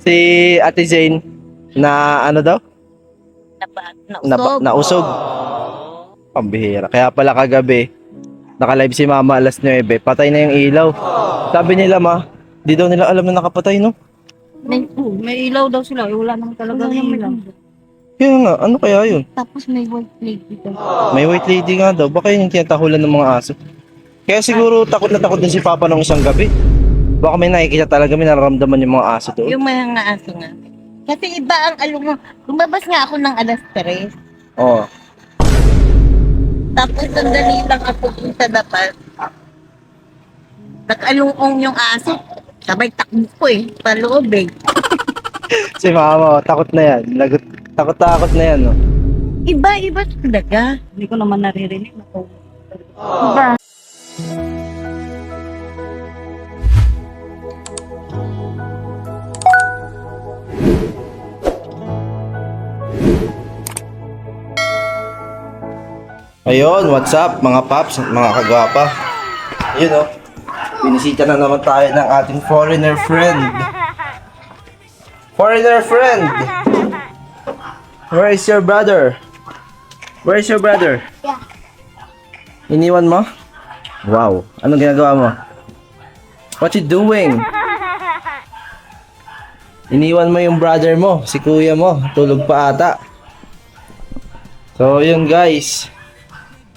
Si Ate Jane na ano daw? Nausog. Pambihira. Kaya pala kagabi, naka-live si Mama alas 9, patay na yung ilaw. Sabi nila di daw nila alam na nakapatay, no? May ilaw daw sila. Wala naman talaga ilaw. Kaya nga, ano kaya yun? Tapos may white lady daw. May white lady nga daw, baka yun yung tinatahulan ng mga aso. Kaya siguro takot na takot din si Papa nung isang gabi. Baka may nakikita talaga, may nararamdaman yung mga aso doon. Yung mga aso nga. Kasi iba ang along. Lumabas nga ako ng alas 3. Oo. Tapos sandali lang ako dun sa dapat. Nag-alungong yung aso. Sabay takbo ko paloob Si Mama, takot na yan. Takot na yan, no? Iba-iba talaga. Hindi ko naman naririnig. Iba. Ayun, what's up mga paps at mga kagwapa? Ayun oh, binisita na naman tayo ng ating foreigner friend. Foreigner friend! Where is your brother? Where is your brother? Yeah. Iniwan mo? Wow, anong ginagawa mo? What you doing? Iniwan mo yung brother mo, si kuya mo, tulog pa ata. So yun guys,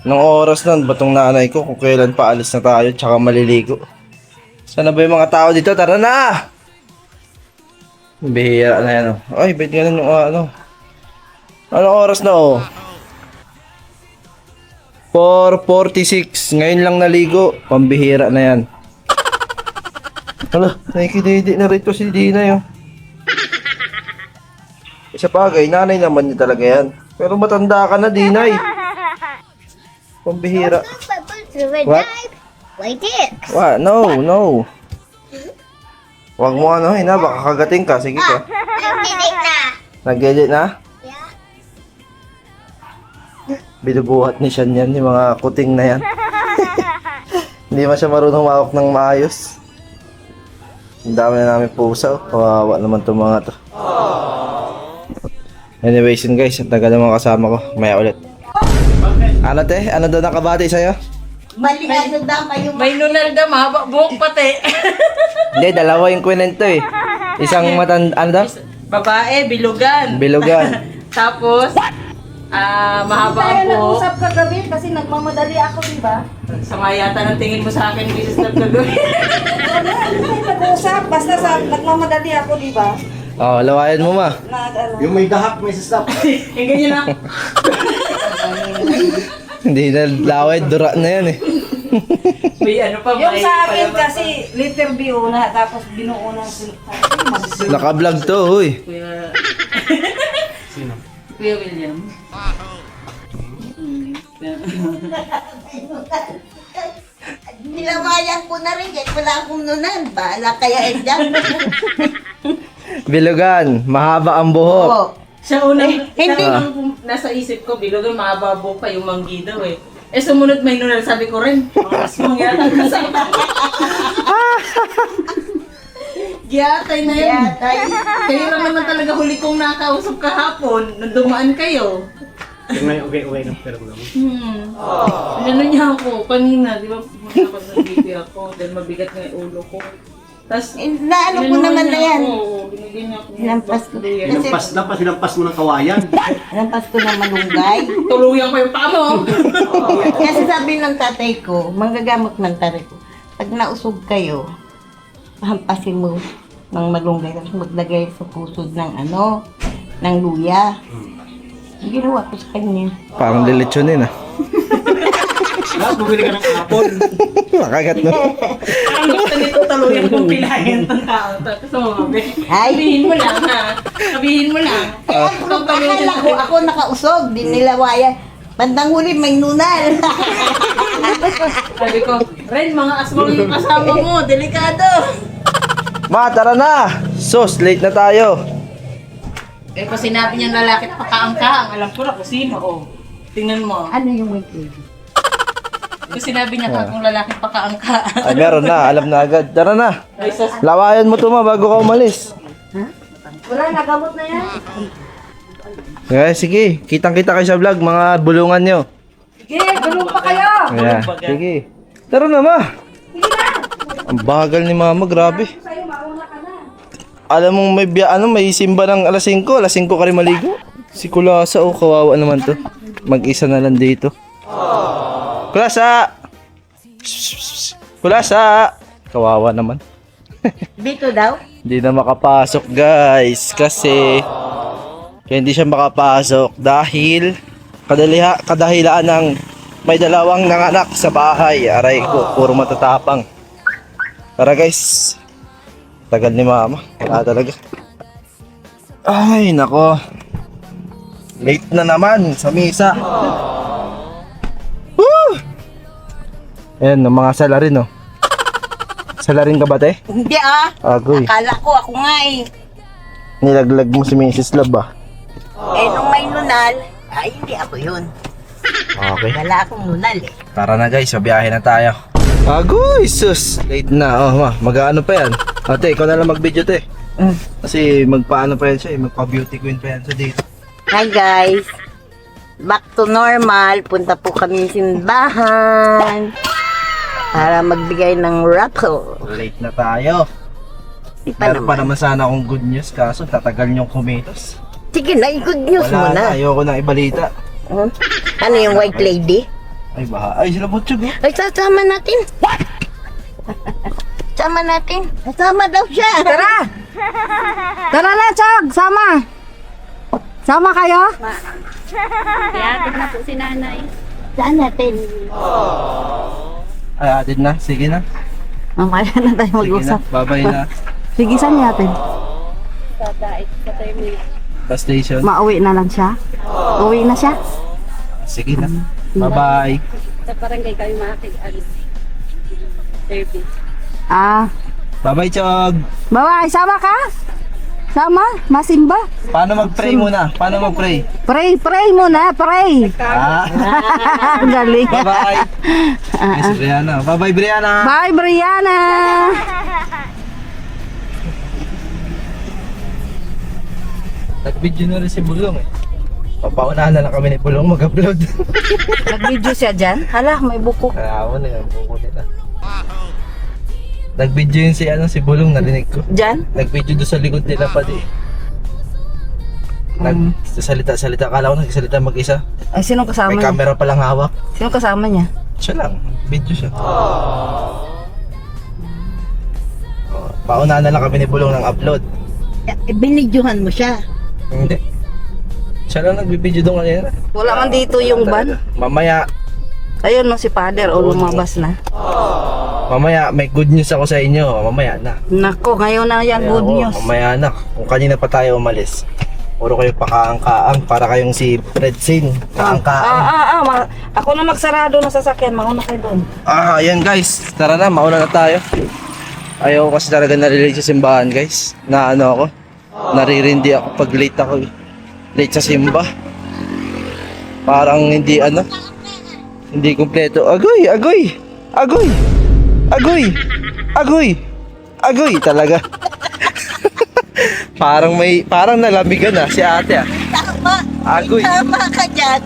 nung oras nun, batong nanay ko kung kailan pa alis na tayo tsaka maliligo. Sana ba yung mga tao dito? Tara na! Bihira na yan oh. Ay, ba't ganun yung ano? Anong oras na oh? 4:46. Ngayon lang naligo. Pambihira na yan. Hala, nakikididi na rito si Dinay oh. Isa bagay, nanay naman niya talaga yan. Pero matanda ka na, Dinay. Pambihira. What? What? No, no. Huwag mo ano, na, baka kagating ka. Sige ka. Nag-delete na. Nag-edit na? Yeah. Binubuhat ni Sean yan, yung mga kuting na yan. Hindi man siya marunong mawak ng maayos. Ang dami na namin pusa. Kawawa naman itong mga to. Anyways yun guys, at taga naman kasama ko. Maya ulit. Ano te? Ano daw nakabati sa'yo? Mali ano daw kayo. May lunar daw, mahaba buhok pati. Hindi, dalawa yung kwento eh. Isang ano daw? Babae, bilugan. Bilugan. Tapos, mahaba ang buhok. Usap kagabi kasi nagmamadali ako, di ba? Sama yata ng tingin mo sa akin, Mrs. Nagkagawin. Nag-usap, basta sa nagmamadali ako, di ba? Oh, lawayan mo ma. Yung may dahak, may sastap. Yung ganyan lang. Hindi na laway, dura na yan eh. May ano pa, Yung may sa akin palaman. kasi, letter B una, tapos binuo ng Naka-vlog to, huy. Kuya... Kuya William. Nilawayan ko na rin kahit wala akong nunan. Bahala kaya dyan. Bilugan, mahaba ang buhok. Oo. Siya unang, hindi. siya unang nasa isip ko, bilugan mahaba buhok pa yung manggi daw eh. Eh sumunod may lunar, sabi ko rin, mas mangyatang kasama. Giyatay na yun. Giyatay. Kayo lang naman talaga huli kong nakausap kahapon, nung dumaan kayo. Ngayon, okay na, pero mo naman. Ano niya ako, kanina, di ba, pumunta ako ng BP ako, dahil mabigat nga yung ulo ko. Tapos, Naano ko naman na yan. Oo, binigyan niya ako. Hinampas ko. Sinampas mo ng kawayan. Hinampas ko ng malunggay. Tuluyan ko yung paa mo. Kasi sabi ng tatay ko, manggagamot ng tatay ko, pag nausog kayo, hampasin mo ng malunggay, tapos maglagay sa pusod ng ng luya. Ginawa ko sa kanya. Parang lilitsunin ah. Lahat, bumili ka ng apple. Makagat no. Ang gusto nito tuluyan kong pilayan ng tao. Tapos sumabi. Ay! Sabihin mo lang ha. Sabihin mo lang. Akala ko, ako nakausog, di nilawayan. Bandang huli, may nunal. Sabi ko, Ren, mga aswang yung kasama mo. Delikado. Ma, tara na! Sus, late na tayo. Eh, kung sinabi niyang lalaki pakaangka, alam ko na kung sino. Oh. Tingnan mo. Ano yung white lady? Kung sinabi niya kung lalaki pakaangka. Ay, meron na. Alam na agad. Tara na. Ay, sus. Lawayan mo to ma bago ka umalis. Wala, nagamot na yan. Guys, sige. Kitang-kita kayo sa vlog, mga bulungan nyo. Sige, gulong pa kayo. Ayan. Sige. Tara na, ma. Sige na. Ang bagal ni mama, grabe. Sa'yo, mauna ka na. Alam mong may simba ng alas 5 ka rin maligo. Si Kulasa, oh, kawawa naman to. Mag-isa na lang dito. Kulasa! Kulasa! Kawawa naman. Dito daw? Hindi na makapasok, guys. Kasi kaya hindi siya makapasok dahil kadahilaan ng may dalawang nanganak sa bahay. Aray ko, puro matatapang. Tara, guys. Tagal ni mama. Wala talaga. Ay, nako. Late na naman sa misa. Woo! Ayan, ng mga salarin, oh. Salarin ka ba, te? Hindi ah. Agoy. Akala ko ako nga eh. Nilaglag mo si Mrs. Love, ah. Eh nung may nunal, ay hindi ako yun. Okay. Wala akong nunal eh. Tara na, guys, biyahe na tayo. Agoy, sus. Late na, oh, ma. Mag-ano pa yan? Ate, ikaw na lang mag-video, te. Kasi magpaano pa yan siya, magpa-beauty queen pa yan siya dito. Hi guys. Back to normal. Punta po kami simbahan. Para magbigay ng raffle. Late na tayo. Di pa Meron pa naman. naman sana akong good news, kaso tatagal niyong kumitos. Sige na, good news Wala muna. na, ayoko nang ibalita. Ano yung white lady? Ay, baha. Ay, sila Butchog, oh. Ay, sasama natin. Sama natin. Sama daw siya. Tara! Tara na, Chog! Sama! Sama kayo? Iatid na po si nanay. Saan natin? Ay, atid na. Sige na. Mamaya na tayo Sige na. mag-usap. Babay na. Sige, saan natin? Sa dait sa terminal. Bus station. Mauwi na lang siya? Uwi na siya? Sige na. Bye-bye. Sa barangay kayo makikig-alis. Service. Ah. Bye-bye, Chog. Bye-bye, sama ka? Sama? Masimba? Paano mag-pray muna? Paano mag-pray? Pray muna, pray! Ah, Galing. bye-bye. Miss Brianna. Bye-bye, Brianna. Bye, Brianna! Nag-video na rin si Bulong, eh. Papaunahan na lang kami ni Bulong mag-upload. Nag-video siya dyan? Hala, may buko. Kaya mo na yan. Buko nila. Nag-video yun si Bulong, narinig ko. Dyan? Nag-video doon sa likod nila pa di. Nagsalita-salita. Akala ko nagsalita mag-isa. Ay, sino kasama May niya? camera palang hawak. Sino kasama niya? Siya lang. Video siya. Paunahan na lang kami ni Bulong ng upload. Binidyohan mo siya. Hindi. Siya lang nagbibideo doon kanina. Wala man dito yung van. Mamaya, Ayun no, si Father, o lumabas na. mamaya may good news ako sa inyo. Mamaya na. Nako, ngayon na yan, good Oo, news. Mamaya na. Kung kanina pa tayo umalis. Puro kayo pakaang-kaang para kayong si Fred Sin. Kaang-kaang. Ako na magsarado ng sasakyan, mauna kayo doon. Ayan guys. Tara na, mauna na tayo. Ayaw ko kasi talaga narirelate sa simbahan guys. Na ano ako. Naririndi ako pag late ako. Late sa simba. Parang hindi hindi kumpleto. Agoy! Agoy! Agoy! Agoy! Agoy! Agoy talaga. parang nalamigan na si ate ah. Tama. Agoy. Tama ka dyan.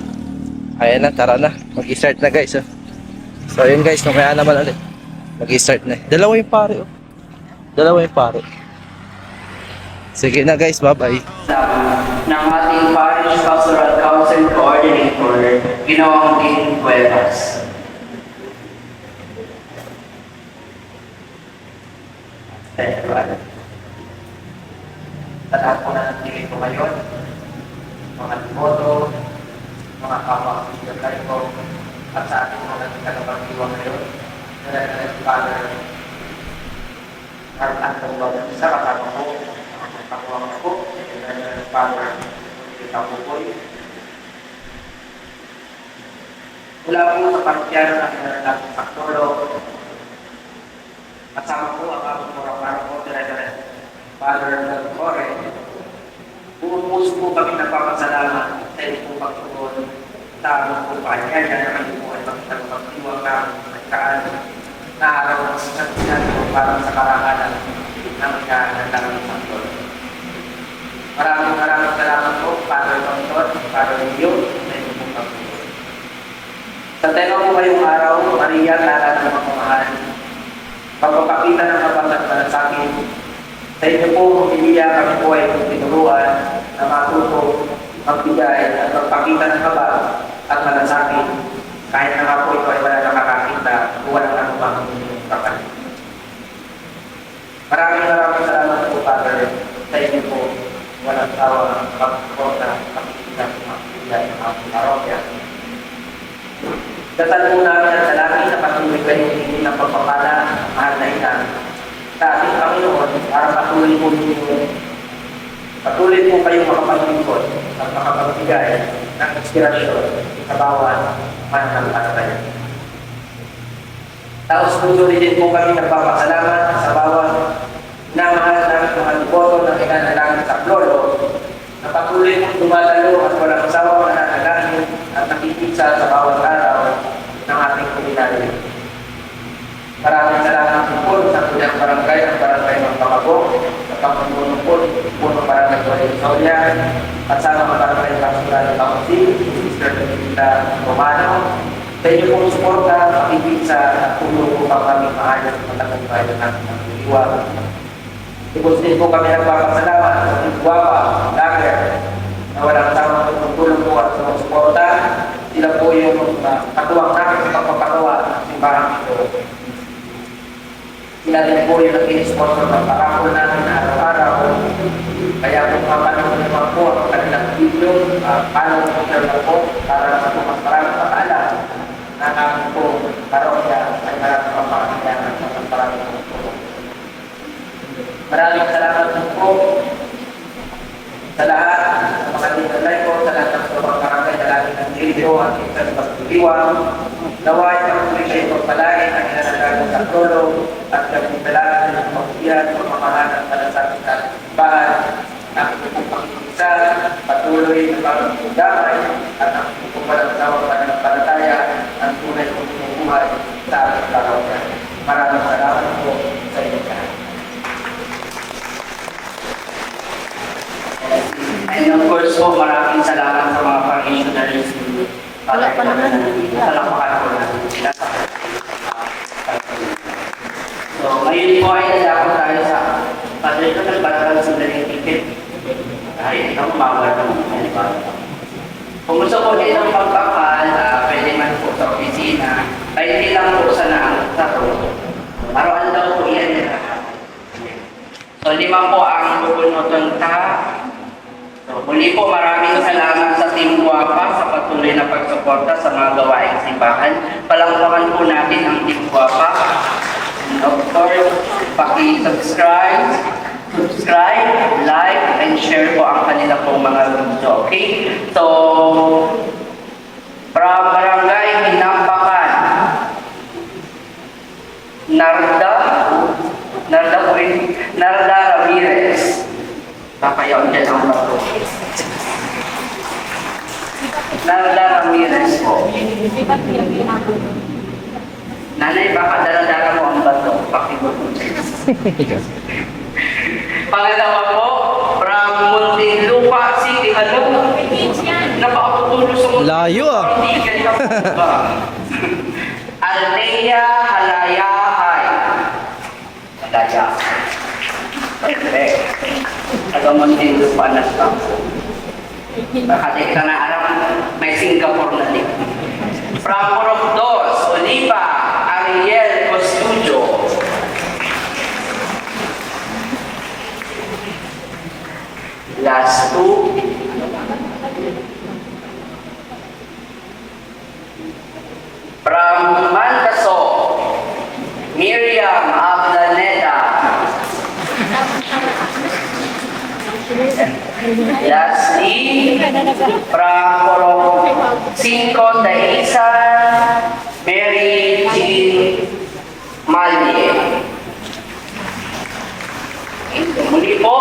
Ayan na, tara na. Mag-start na guys. Oh. So yun guys, kaya naman ulit. Mag-start na. Dalawa yung pare oh. Dalawa yung pare. Sige na guys, bye-bye. Ng ating Parish Pastoral Council Coordinator, Ginoong King Cuevas. Tandaan po na natigil ko ngayon, mga devoto, mga kapakasyon ko, at sa ating mga tagapagdiwang ngayon, na Father Carl Anton Bautista, kasama ko, ang kakuwang ko, Father Kita Pupoy. Mula po sa parokyan ng Nalang Saktoro, kasama po ang aking murang ko, Father Nagcore. Pumupuso po kami nagpapasalamat sa inyo pong pagtugon sa aming pong pahayaya na kami po ay magtagpagdiwang na nagkaan na araw ng sasagpinan po para sa karangalan na magkahandang ng Saktoro. para ninyo sa inyong pong pagtutunan. Sa tenong po ngayong araw, Maria, Tala ng Mapamahal, pagpapakita ng kapag at malasakit, sa inyo po, Piliya, kami po ay tinuruan na matuto, magbigay at magpakita ng kabal at malasakit kahit na nga po ito ay wala nakakakita o walang anumang kapalit. Maraming salamat po, Father, sa inyo po walang tawa ng pagpupunta, pakikita ng mga bigay ng mga parokya. Dasal po namin ang salami na patuloy kayong hindi ng pagpapala, mahal na ina, sa ating Panginoon para patuloy po kayong makapaglingkod at makapagbigay ng inspirasyon sa bawat mananampalataya. Taos puso din po kami nagpapasalamat sa bawat namahal ng mga devoto ng inanalangin sa Klolo na patuloy pong dumadalo at walang asawang nananalangin at nakikita sa bawat araw ng ating komunidad. Maraming salamat po sa Kulang Barangay ng Barangay ng Pangabog, sa Pangulong po, Punong Barangay Soria, at sa mga Barangay ng Pangulong ng Pangusig, Sister Benita Romano. Sa inyo pong suporta, pakikita at tulong po pa kami maayos at matagal tayo ng pag-iwan. Ibus din po kami nagpapasalamat sa Guwapa, Lager, na walang tamang tutulong po at sumusuporta. Sila po yung katuwang namin sa pagpapagawa ng simbahan ito. Sila din po yung nag-sponsor ng parapol namin araw-araw. Kaya kung mapanong naman po ang kanilang video, paano po sila po para sa mas maraming pag-alam na namin po parokya ay maraming papakailangan sa mas maraming po. Maraming salamat po sa lahat ng mga tinalay ko, sa lahat ng mga karangay na lagi ng video at isang pagtuliwang. Naway ang tuloy kayo pagpalain ang inanagalan sa Klolo at nagpipalain ng pagkiyan, pagmamahal at palasakit sa simbahan, ang ipupakikisa, patuloy na pagdamay at ang ipupalansawang pananampalataya ang tunay kong pinubuhay sa ating parokya. Maraming salamat po sa inyo lahat. And of course po, maraming salamat sa mga parishioners. Wala pa naman. Talapakan ko na sila sa so, ngayon po ay nadako tayo sa Padre ko nagbaral sa daling ticket. Ay, ito mawala ng mga. Kung gusto po din ng pagpapal, pwede man po sa opisina. Ay, hindi lang po sa naangtaro. Arawan daw po yan. So, 5 po ang bubunutan ka. So, muli po maraming salamat sa Team Guwapa sa patuloy na pagsuporta sa mga gawaing simbahan. Palangpakan po natin ang Team Guwapa. And of course, paki-subscribe, like, and share po ang kanila pong mga video. Okay? So, from Barangay Hinampakan, Narda Ramirez. Kakayaw dyan ang bato. Narda Ramirez po. Nanay, baka dala-dala mo ang bato. Pakibot. Pangalawa po, from Muntinlupa City. Ano? Napakatutulo sa Muntinlupa. Layo ah. Hindi kayo ba? Althea Halayahay. Halayahay. Okay. Aga Muntinlupa na sa Makati ka na alam, may Singapore na din. From Morocdos, Oliva, Ariel Costudio. Last two. From Mandaso, Miriam Abdaneta. Lastly, from Cinco de Isan, Mary Jean Malye. Muli po,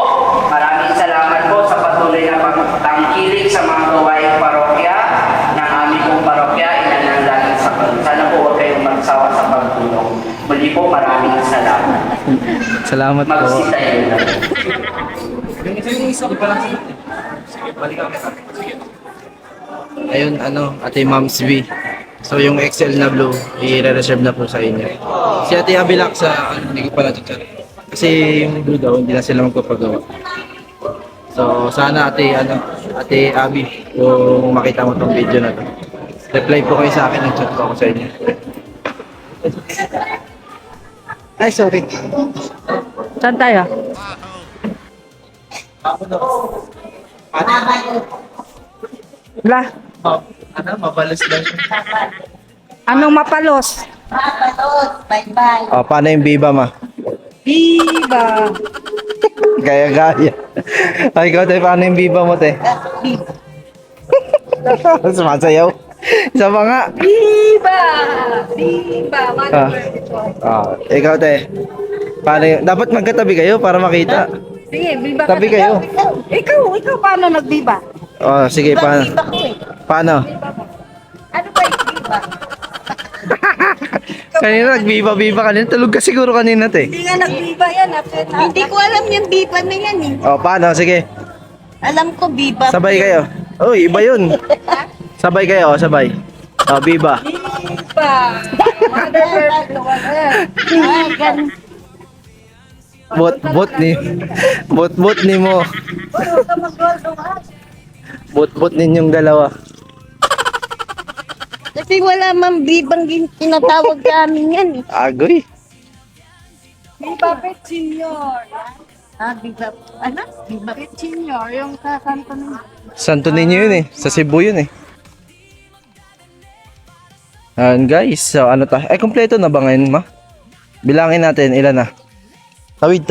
maraming salamat po sa patuloy na pagtangkilik sa mga gawaing parokya ng aming pong parokya. Inanalangin sa pag. Sana po huwag kayong magsawa sa pagtulong. Muli po, maraming salamat. Salamat po. Magsitayin na. Yung isa pa lang sa sige, balikan kita. Sige. Ayun, Ate Moms V. So, yung XL na blue, i-reserve na po sa inyo. Si Ate Abilak sa, hindi ko pa natutunan. Kasi yung blue daw, hindi na sila magpapagawa. So, sana Ate Abi, kung makita mo tong video na to, reply po kayo sa akin, nag-chat po ako sa inyo. Ay, sorry. Saan tayo? La, Mabalos lang. anong mapalos? Bye-bye. Oh, paano yung Viva, ma? Viva! Gaya-gaya. Ay, ikaw, te, paano yung Viva mo, te? Sumasayaw. Isa pa nga. Viva! Viva! Ikaw, te. Paano yung... Dapat magkatabi kayo para makita. Sige, viva ka. Tabi kayo. Ikaw paano nag-viva? Oh, sige, paano? Paano? Ano ba yung viva? Kanina nag-Viva kanina. Tulog ka siguro kanina, te. Hindi nga nag-viva yan. Hindi ko alam yung biba na yan eh. Oh, paano? Sige. Alam ko biba. Sabay kayo. Uy, iba yun. Sabay kayo, sabay. Oh, Viva. Viva! Mother Earth to Ay, ganun. Bot ni mo. Bot ninyong dalawa. Kasi wala mang bibang tinatawag namin yan eh. Agoy. Viva Pet Senior! Biba. Ano? Biba. Pet Senior, yung kakanto ng... Santo Niño yun eh. Sa Cebu yun eh. Ayan guys. So ano tayo? Ay, kompleto na ba ngayon, ma? Bilangin natin. Ilan na? Tawid.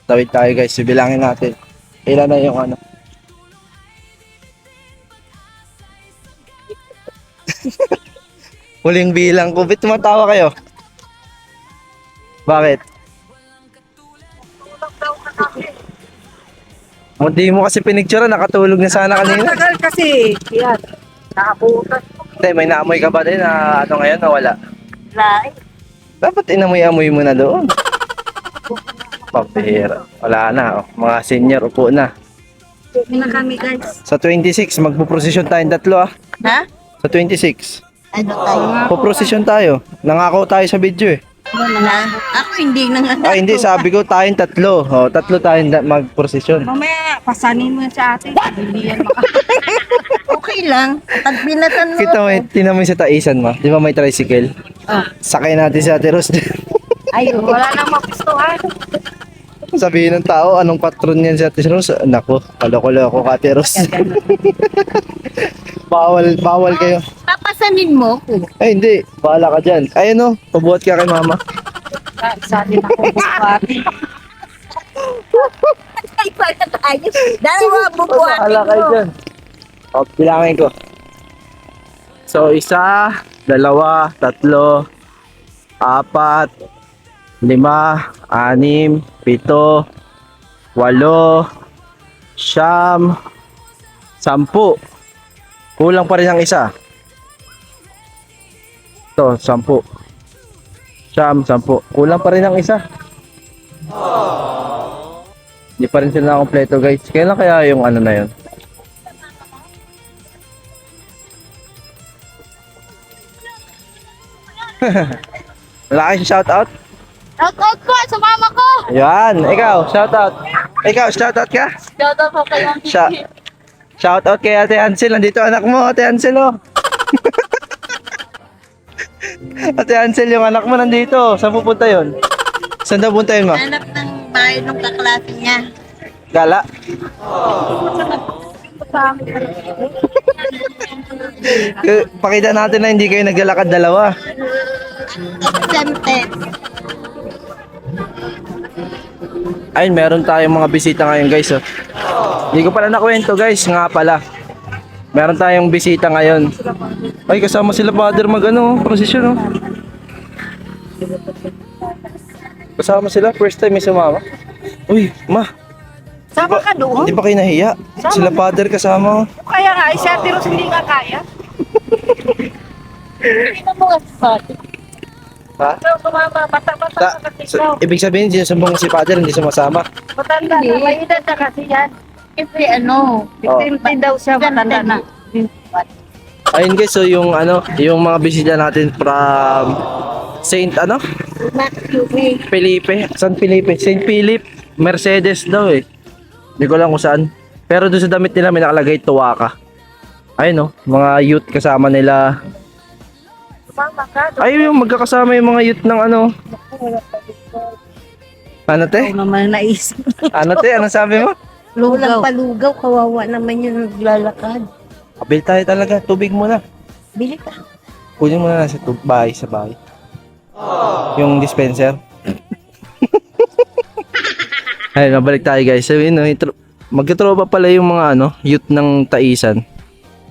Tawid tayo guys. So, bilangin natin. Ilan na yung ano? Huling bilang ko. Ba't tumatawa kayo? Bakit? Hindi mo kasi pinicture, nakatulog na sana kanina. Tagal kasi. Yan. Nakabutas. Hindi, may naamoy ka ba din na ano ngayon na wala? Lai. Dapat inamoy-amoy mo na doon. Papihira. Wala na. Oh. Mga senior, upo na. Hindi na kami guys. Sa 26, magpuprosesyon tayong tatlo ah. Ha? Sa 26, Ano tayo? puprosesyon tayo. Nangako tayo sa video eh. Ano na? Ako hindi na nga. Ay hindi, sabi ko tayong tatlo. Oh, tatlo tayong magprosesyon. Mamaya, pasanin mo yan sa atin. Hindi yan Okay lang. Pag binatan mo. Kita mo, tinan mo yung sa taisan mo. Di ba may tricycle? Sakay natin si Ate Rose. Ay, wala nang magustuhan. Sabihin ng tao, anong patron yan si Ate Rose? Nako, kaloko-loko ka Ate Rose. bawal kayo. Papasanin mo ko. Ay hindi, bahala ka dyan. Ayun o, pabuhat ka kay mama. Sabi na ako bubuhati. Ay, pala tayo. Dalawa bubuhatin Bahala kayo mo. dyan. O, bilangin ko. So, 1, 2, 3, 4, 5, 6, 7, 8, 9, 10. Kulang pa rin ang isa. Ito, 10. 10. Kulang pa rin ang isa. Hindi pa rin sila kompleto guys. Kailan kaya yung ano na yun? Wala kayong shoutout? Shoutout po sa mama ko! Yan, ikaw, shoutout. Ikaw, shoutout ka? Shoutout po kay Auntie. Shoutout kay Ate Ansel. Nandito anak mo, Ate Ansel oh. Ate Ansel, yung anak mo nandito. Saan pupunta yun? Saan daw punta yun, ma? Hanap ng bahay ng kaklase niya. Gala? Pakita natin na hindi kayo naglalakad dalawa. Siyempre. Ayun, meron tayong mga bisita ngayon guys oh. Hindi ko pala nakwento guys, nga pala. Meron tayong bisita ngayon. Ay, kasama sila father mag ano, prosesyon oh. Kasama sila, first time may sumama. Uy, ma, Sama ka doon? di ba kayo nahiya? Sila father kasama oh. Kaya nga, si Ate Rose hindi nga kaya. Hindi na po kasi. Ha? So, sumama, bata-bata Ta- ka kasi so, ibig sabihin, sinusumbong si father, hindi sumasama. Matanda na, may edad na kasi yan. Kasi ano, Oh. 50 daw siya, matanda na. Ayun guys, so yung yung mga bisita natin from Saint Felipe, San Felipe, Saint Philip, Mercedes daw eh. Hindi ko lang kung saan. Pero doon sa damit nila may nakalagay Tuwaka. Ayun mga youth kasama nila. Ayun yung magkakasama yung mga youth ng Ano te? naman naisip. Ano te? Anong sabi mo? Walang palugaw, kawawa naman yung naglalakad. Kabil tayo talaga, tubig muna. Bili ka. Kunin mo na sa bahay, sa bahay. Yung dispenser. Ayun, nabalik tayo guys. So, yun, magkatropa pala yung mga youth ng Taisan.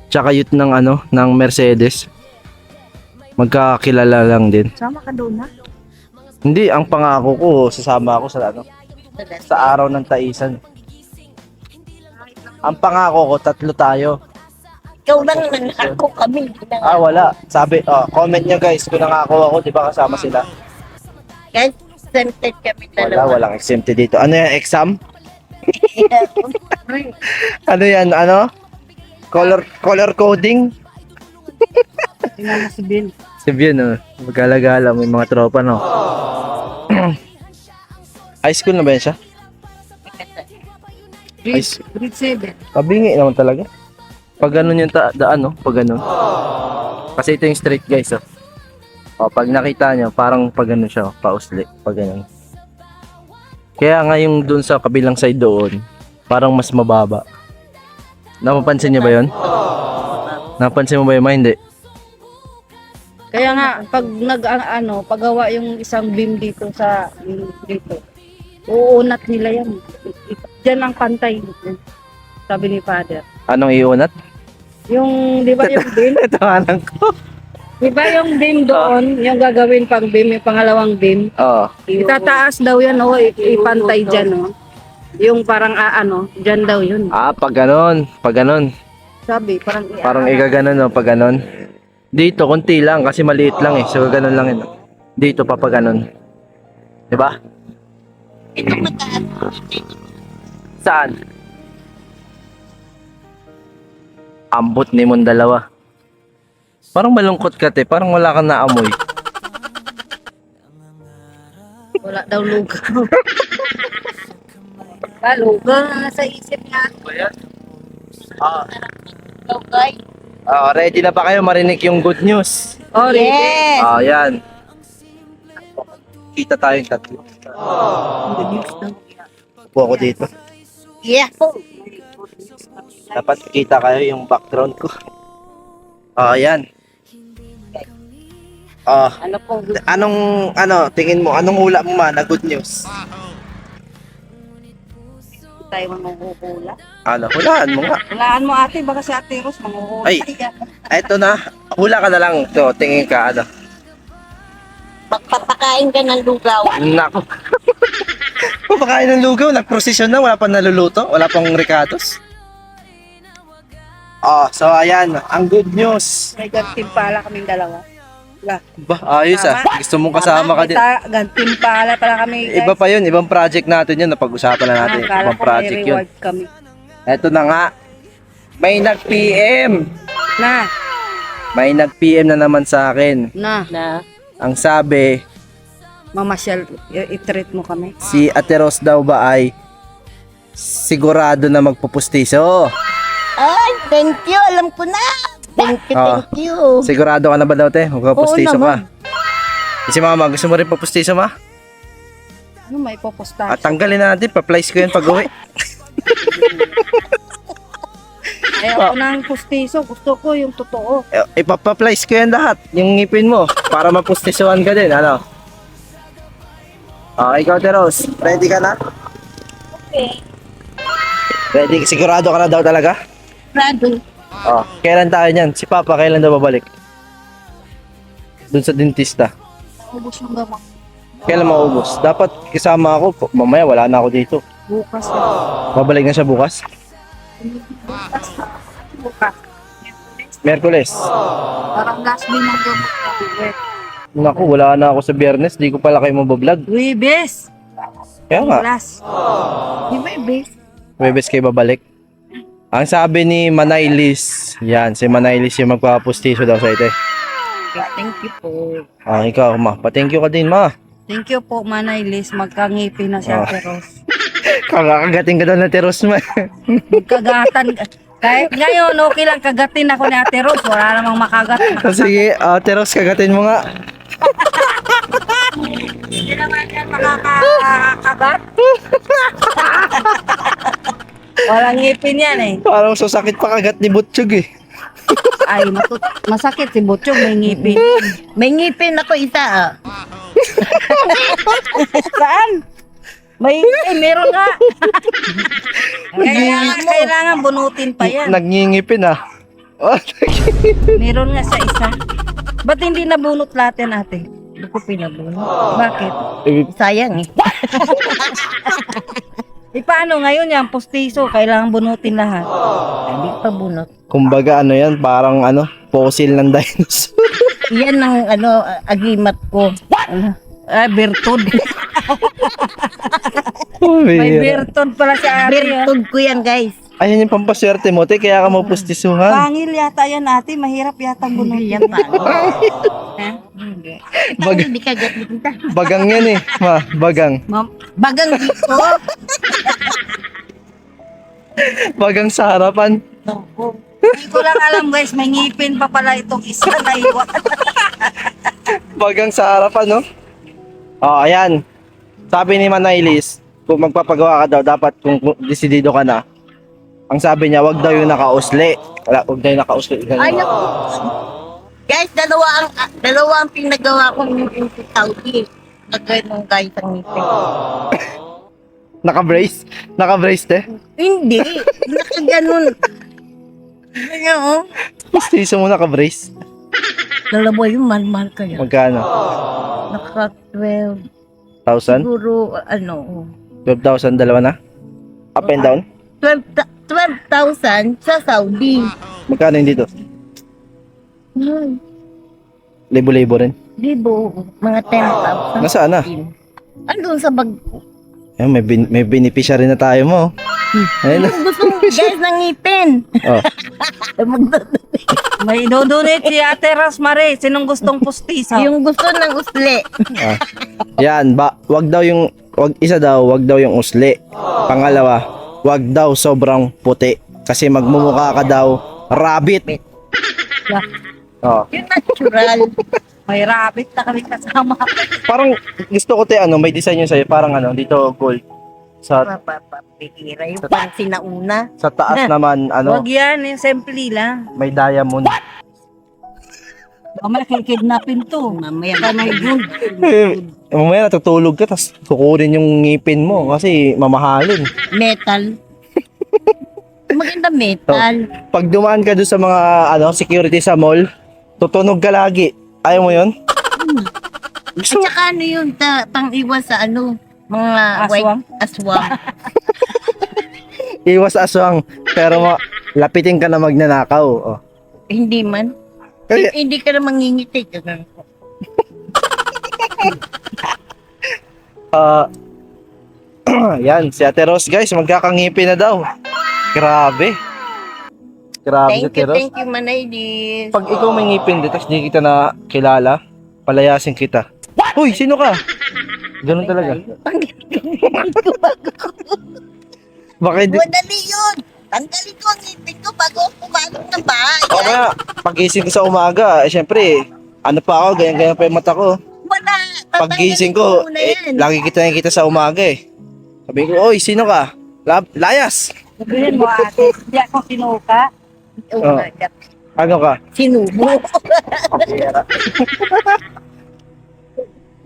Tsaka youth ng ng Mercedes. Magkakilala lang din. Sama ka doon, ha? Hindi, ang pangako ko, sasama ako sa sa araw ng Taisan. Ang pangako ko, 3 tayo. Ikaw lang nangako kami. Wala. Sabi, comment nyo guys, kung nangako ako, di ba kasama sila? Kahit exempted kami Wala, dalawa. walang exempted dito. Ano yan, exam? Ano yan, Color coding? Tingnan mo si Ben. Si Bien, magkalagala, may mga tropa, no? High school na ba yan siya? Grade 7. Kabingi naman talaga. Pag ganun yung daan, no? Pag ganun. Kasi ito yung straight, guys, oh. Pag nakita nyo, parang pag ganun siya, pausli. Pag ganun. Kaya nga yung dun sa kabilang side doon, parang mas mababa. Napapansin nyo ba yun? Napansin mo ba yun? Hindi. Kaya nga, pag paggawa yung isang beam dito dito, uunat nila yan. Diyan ang pantay. Sabi ni Father. Anong iunat? Yung, di ba yung beam? Tawanan ko. Di ba yung beam doon, yung gagawin pang beam, yung pangalawang beam? Oo. Itataas daw yan, ipantay dyan, Yung parang, dyan daw yun. Pag ganun. Pag ganun. Sabi, Parang igaganon, no? Pag ganun. Dito, konti lang kasi maliit lang eh. So, ganun lang yun. Dito, papaganon. Diba? Ito mataas. Saan? Ambot ni mong dalawa. Parang malungkot ka, te. Parang wala kang naamoy. Wala daw lugaw. Lugaw na nasa isip niya. Okay. Ready na ba kayo marinig yung good news? Oh, Yes. Yan. Kita tayong tatlo. Upo ako dito. Yeah. Dapat kita kayo yung background ko. Yan. Ano pong Tingin mo, anong hula mo man na good news? tayo manghuhula? Hulaan mo nga. Hulaan mo ate, baka si Ate Rose manghuhula. Ay, eto na. Hula ka na lang. So, tingin ka, Magpapakain ka ng lugaw. Nako. Papakain ng lugaw, nagprosesyon na, wala pang naluluto, wala pang ricados. So ayan, ang good news. May gantimpala kaming dalawa. Ayos Gusto mong kasama ka din. Gantimpala pala kami guys. Iba pa yun, ibang project natin yun, napag-usapan na natin. Akala Ibang ko project may yun. reward kami. Eto na nga. May nag-PM. Na. May nag-PM na naman sa akin. Na. Ang sabi, Mamasyal, i-treat mo kami. si Ate Rose daw ba ay sigurado na magpupustiso? Ay, thank you. Alam ko na. Thank you. Sigurado ka na ba daw, te? Magpupustiso Oo ka. Si mama, gusto mo rin papustiso, ma? Ano may pupustahan? Tanggalin na natin, pa-plies ko yun pag uwi. Ayaw ko ng pustiso. Gusto ko yung totoo. Ipapa-plies ko yan lahat, yung ngipin mo, para mapustisuan ka din, ikaw, Te Rose, ready ka na? Okay. Ready? Sigurado ka na daw talaga? Rado. Kailan tayo niyan? Si Papa, kailan daw babalik? Doon sa dentista. Ubus yung gamot. Kailan maubos? Dapat kasama ako, mamaya wala na ako dito. Bukas. Babalik na siya bukas? Bukas. Merkules. Parang last day ng gamot. Naku, wala na ako sa Biyernes, di ko pala kayo mabablog. Wibes! Kaya nga, Last. Di ba ibes? Webes kayo babalik. Ang sabi ni Manaylis, yan, si Manaylis yung magpapustiso daw sa ite. Thank you po. Ikaw, ma. Pa-thank you ka din, ma. Thank you po, Manay Liz. Magkangipin na siya, Oh. pero Kakagating ka daw na teros, ma. magkagatan. Kahit ngayon, okay lang kagatin ako ni Ate Rose. Wala namang makagat. Sige, teros, kagatin mo nga. Hindi naman yan makakagat. Walang ngipin yan eh. Parang susakit pa kagat ni Butchog eh. Ay, masakit si Butchog, may ngipin. May ngipin ako isa. Saan? Meron nga. Kailangan bunutin pa yan. Nagngingipin ah. Meron nga sa isa. Ba't hindi nabunot lahat yan, ate? Hindi ko pinabunot. Bakit? Sayang eh. Paano ngayon yan? Postiso, kailangan bunutin lahat. Hindi pa bunot. Kumbaga ano yan, parang ano, fossil ng dinosaur. Yan ang agimat ko. Bertod. May Bertod pala si ate. Bertod ko yan, guys. Ayan yung pampaswerte mo, te, kaya ka mapustisuhan. Pangil yata yan, ate. Mahirap yata bunutin. Yan pa. Hindi. Hindi ka kita. Bagang yan eh, ma, bagang. Bagang dito. Bagang sa harapan. Hindi ko lang alam, guys. May ngipin pa pala itong isa na iwan. Bagang sa harapan, no? Oh, ayan. Sabi ni Manaylis, kung magpapagawa ka daw, dapat kung desidido ka na, ang sabi niya, wag daw yung nakausli. Wag daw yung nakausli. Ay, naku. Guys, dalawa ang pinagawa kong ngipin sa Saudi. Nagganong guys ang ngipin. Naka-brace? Naka-brace, te? Hindi. Nakaganon. Ganyan, oh. Pustiso mo naka-brace? Dalawa yung mahal kaya. Magkano? Naka-12. 1,000? Siguro, ano, 12,000, dalawa na? Up and down? 12,000 sa Saudi. Magkano yung dito? Hmm. Libo-libo rin. Libo, mga 10,000. Nasaan na? Andun sa bag. Ayun, may beneficiary na tayo mo. Ayun. Gusto mo guys ng ngipin. Oh. May dodonate si Ate Rosemary. Sinong gustong pustiso? Yung gusto ng usli. Ah. Yan, wag daw yung wag daw yung usli. Pangalawa, wag daw sobrang puti kasi magmumukha ka daw rabbit. Oh. Yung natural. May rabbit na kami kasama. Parang gusto ko may design yun sa'yo, parang dito gold. Sa Papapapihira yung pang sinauna. sa taas naman Huwag yan, yung simple lang. may diamond. Mamaya kikidnapin to. Mamaya pa may gold. Mamaya natutulog ka tapos kukunin yung ngipin mo kasi mamahalin. Metal. Maganda metal. Pag dumaan ka doon sa mga security sa mall, tutunog ka lagi. Ayaw mo yun? At saka ano yun, pang-iwas sa mga Aswang? aswang. Iwas aswang, pero lapitin ka na magnanakaw. Oh. Hindi man. Kaya, Hindi ka na mangingiti. yan, si Ate Rose guys, magkakangipin na daw. Grabe. Grabe si Ate Rose. Thank you, Manaylis. Pag ikaw may ngipin dito, tapos di kita na kilala, palayasin kita. Uy, sino ka? Ganun talaga. Baka hindi. Madali yun. Tanggalin ko ang ngipin ko bago ako pumasok ng bahay. O kaya, pag-gising ko sa umaga, syempre, pa ako, ganyan-ganyan pa yung mata ko. Wala. Pag-gising ko, lagi kita nakikita sa umaga eh. Sabi ko, oy, sino ka? Layas! Sabihin mo, ate, hindi ako sinuka. Oh. Ano ka? Sinubo.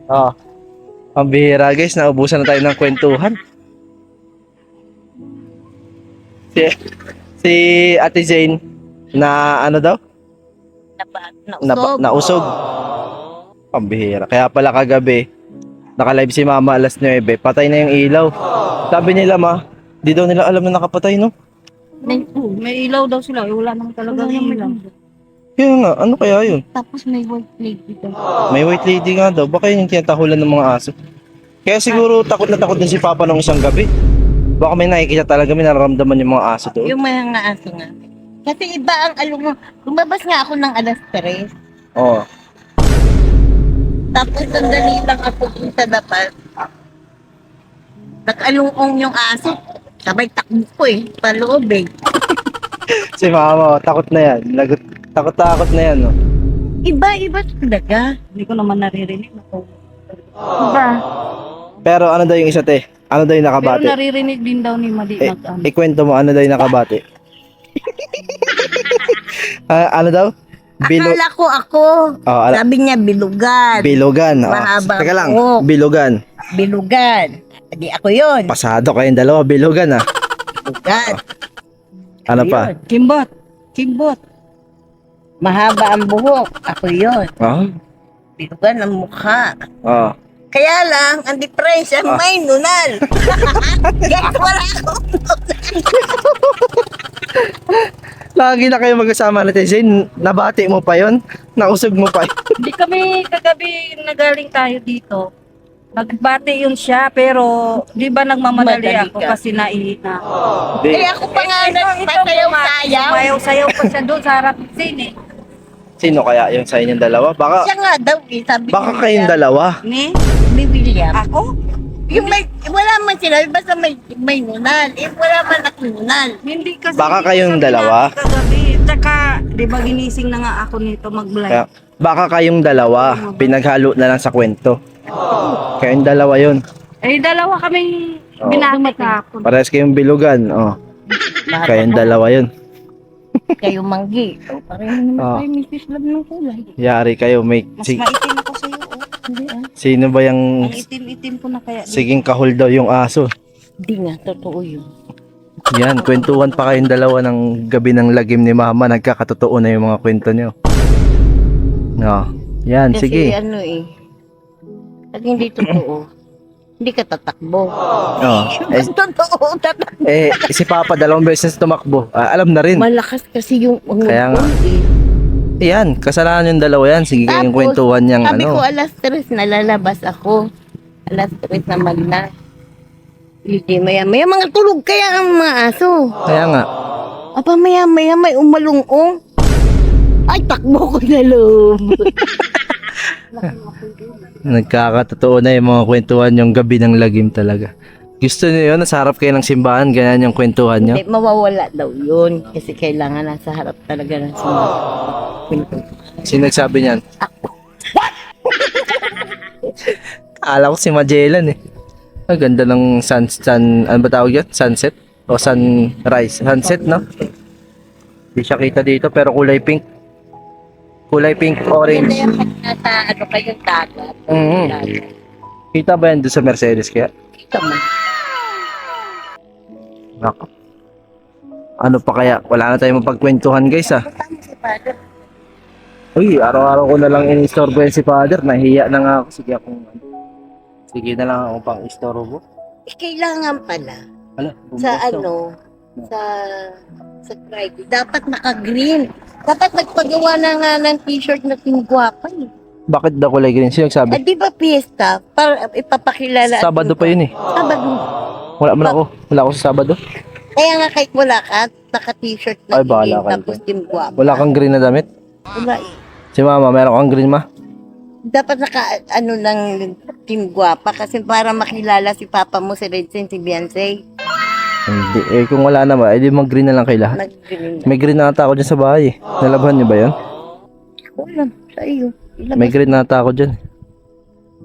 Oh. Ang bihira guys, naubusan na tayo ng kwentuhan. Si Ate Jane na daw? Nausog. Ang bihira. Kaya pala kagabi, naka-live si Mama alas 9, patay na yung ilaw. Sabi nila di daw nila alam na nakapatay, no? May ilaw daw sila. Wala naman talaga ilaw. Kaya nga, ano kaya yun? Tapos may white lady dito. May white lady nga daw. Baka yun yung tinatahulan ng mga aso. Kaya siguro takot na takot din si Papa nung isang gabi. Baka may nakikita talaga, may nararamdaman yung mga aso doon. Yung mga aso nga. Kasi iba ang lumabas nga ako ng alas 3. Oo. Tapos sandali lang ako dun sa dapat. Nag-alungong yung aso. Sabay takbo ko paloob Si mama, takot na yan. Takot na yan, no? Iba-iba talaga. Hindi ko naman naririnig. Iba. Pero ano daw yung isa, te? Ano daw yung Pero nakabati? naririnig din daw ni Madi Eh, nag ikwento mo, ano daw yung nakabati? Ano daw? Akala ko ako. Oh, Sabi niya bilugan. Bilugan. Oh. Mahaba Teka lang, buhok. bilugan. Bilugan. Hindi ako yun. Pasado kayong dalawa, bilugan ah. Bilugan. Ano pa? Kimbot. Kimbot. Mahaba ang buhok. Ako yun. Oh? Bilugan ang mukha. Oh. Kaya lang, ang depression may nunal. Kaya wala ako. Lagi na kayo magkasama natin. Zane, nabati mo pa yon, nausog mo pa yun. Hindi kami kagabi nagaling tayo dito. Nagbati yun siya, pero di ba nagmamadali Madali ako ka. kasi naiina. Kaya ako pa nga nagpasayaw-sayaw. Sayaw pa siya doon sa harap scene eh. Sino kaya yung sa inyong dalawa? Baka, Siya nga daw sabi baka ni kayong William. dalawa. Ni? Ni William. Ako? Yung wala man sila, basta may nunal. Wala man ako nunal. Hindi kasi. Baka hindi kayong kami dalawa? Kagabi. Tsaka, di ba ginising na nga ako nito mag-vlog. Kaya, baka kayong dalawa, pinaghalo na lang sa kwento. Kayong dalawa yun. Eh, dalawa kaming binati kahapon. Parehas kayong bilugan. Oh. Kayong dalawa yun. Kayo manggi. O, pareho naman Ah. tayo, Mrs. Love ng kulay. Yari kayo. May, Mas maitim ako sa'yo. Oh. Hindi sino ba yung Ang itim-itim ko na kaya. siging kahol daw yung aso? Hindi nga, totoo yun. Yan, kwentuhan pa kayong dalawa ng gabi ng lagim ni mama. Nagkakatotoo na yung mga kwento nyo. No. Yan, Kasi sige. ano pag hindi totoo, hindi ka tatakbo. Oh. Eh, Totoo, tatakbo. si Papa dalawang beses tumakbo. Alam na rin. Malakas kasi yung Kaya nga. eh. Yan, kasalanan yung dalawa yan. Sige kayong Tapos, kwentuhan niyang Sabi ko ano. alas 3 nalalabas ako. Alas 3 naman na. Hindi maya-maya. Mga tulog kaya ang mga aso. Kaya nga. Aba maya-maya may umalungong. Ay, takbo ko na loob. Nagkakatotoo na yung mga kwentuhan yung gabi ng lagim talaga. Gusto niyo yun? Nasa harap kayo ng simbahan, ganyan yung kwentuhan nyo? Hindi, mawawala daw yun. Kasi kailangan nasa harap talaga ng sumunod. Sino nagsabi niyan? Akala ko si Magellan eh. Ang ganda ng ano ba tawag yan? Sunset? O sunrise? Sunset, no? Hindi siya kita dito pero kulay pink. Kulay pink, orange. Hindi yung nasa kayong dagat. Mhm. Kita ba yan doon sa Mercedes kaya? Kita mo. Nako. Ano pa kaya? Wala na tayong mapagkwentuhan guys ah. Tama si Father. Uy, araw-araw ko na lang in-istorbo yan si Father. Nahiya na nga ako. Sige na lang ako pang istorbo. Kailangan pala Hala, sa sa Friday, dapat naka-green. Dapat nagpagawa na nga ng t-shirt na tinggwapa eh. Bakit daw kulay green? Sino nagsabi? Di ba fiesta? Para ipapakilala. at Sabado pa yun eh. Sabado. Wala ako sa Sabado. Kaya nga kahit wala ka, naka-t-shirt na Ay, bahala green, ka tapos tinggwapa. Wala kang green na damit? Wala eh. Si Mama, meron kang green ma? Dapat lang tinggwapa kasi para makilala si Papa mo, si Redsen, si Beyonce. Hindi. Eh kung wala naman, edi mag-green na lang kayo lahat. Nag-green na. May green na ata ako dyan sa bahay eh. Nalabhan niyo ba yun? Wala, sa iyo. May green na ata ako dyan.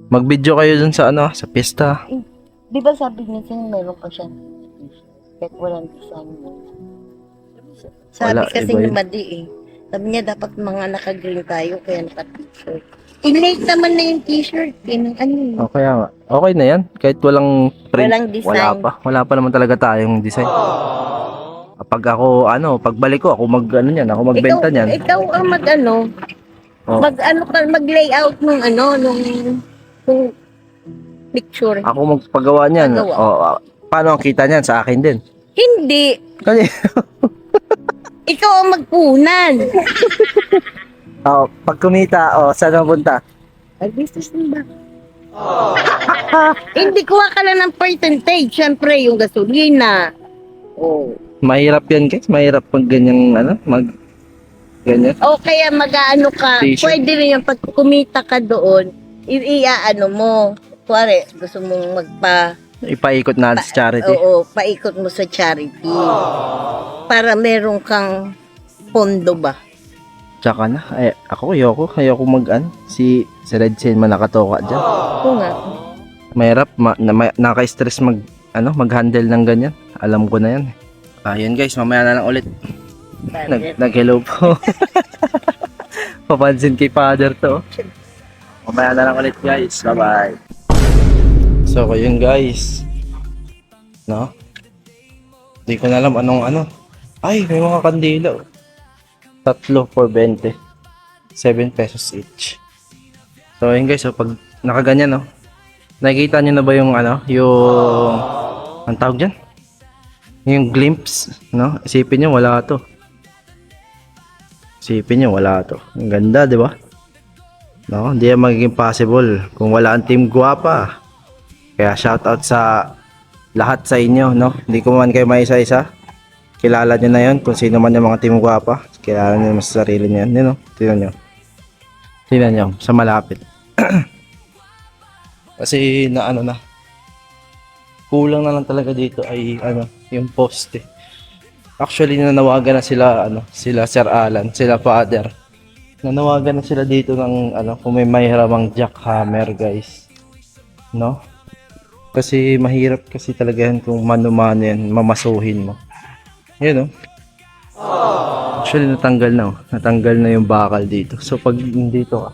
Mag-video kayo dun sa ano, sa pista. Di ba sabi niya sa'yo, meron pa siya t-shirt. Kahit walang design. Sabi Wala, kasi iba ni yun. Madi eh. Sabi niya dapat mga naka-green tayo, kaya naka-t-shirt. Inlate naman na yung t-shirt. Ano yun? O kaya nga. Okay na yan. Kahit walang print. Walang design. Wala pa. Wala pa naman talaga tayong design. Pag ako, pagbalik ko, ako ako magbenta niyan. Ikaw ang Oh. mag-layout nung nung picture. Ako magpagawa niyan. Pagawa. O, paano ang kita niyan? Sa akin din. Hindi. Kasi, Ikaw ang magpunan. pag kumita, saan ang punta? Ay, business din ba? Hindi kuha ka lang ng percentage. Siyempre, yung gasolina. Oh. Mahirap yan guys, mahirap pag ganyang ganyan. O kaya mag-ano ka, T-shirt. pwede rin yung pag kumita ka doon, iaano mo. Kuwari, gusto mong Ipaikot natin sa charity. Oo, paikot mo sa charity. Para meron kang pondo ba? Tsaka na, ayoko si Redsen man nakatoka dyan. Oo nga. Mahirap, naka-stress mag-handle ng ganyan. Alam ko na yan. Ayun guys, mamaya na lang ulit. Nag-hello po. Papansin kay father to. Mamaya na lang ulit guys. Bye-bye. So, yun guys. No? Hindi ko na alam anong. Ay, may mga kandila. Oh. 3 for 20. 7 pesos each. So, yun guys. So, pag nakaganyan, no? Nakikita nyo na ba yung yung... Ang tawag dyan? Yung glimpse, no? Isipin nyo, wala to. Ang ganda, di ba? No? Hindi yan magiging possible kung wala ang Team Guapa. Kaya shoutout sa lahat sa inyo, no? Hindi ko man kayo may isa-isa. Kilala nyo na yun kung sino man yung mga Team Guapa. Kilala nyo naman sa sarili nyo yan. Yun, no? Tingnan nyo, sa malapit. Kasi na kulang na lang talaga dito ay yung poste. Actually nanawagan na sila Sir Alan, sila Father. Nanawagan na sila dito ng kung may mahiramang jackhammer guys. No? Kasi mahirap kasi talaga yan kung mano-mano yan, mamasuhin mo. Yun, no? Actually natanggal na yung bakal dito. So pag dito ka,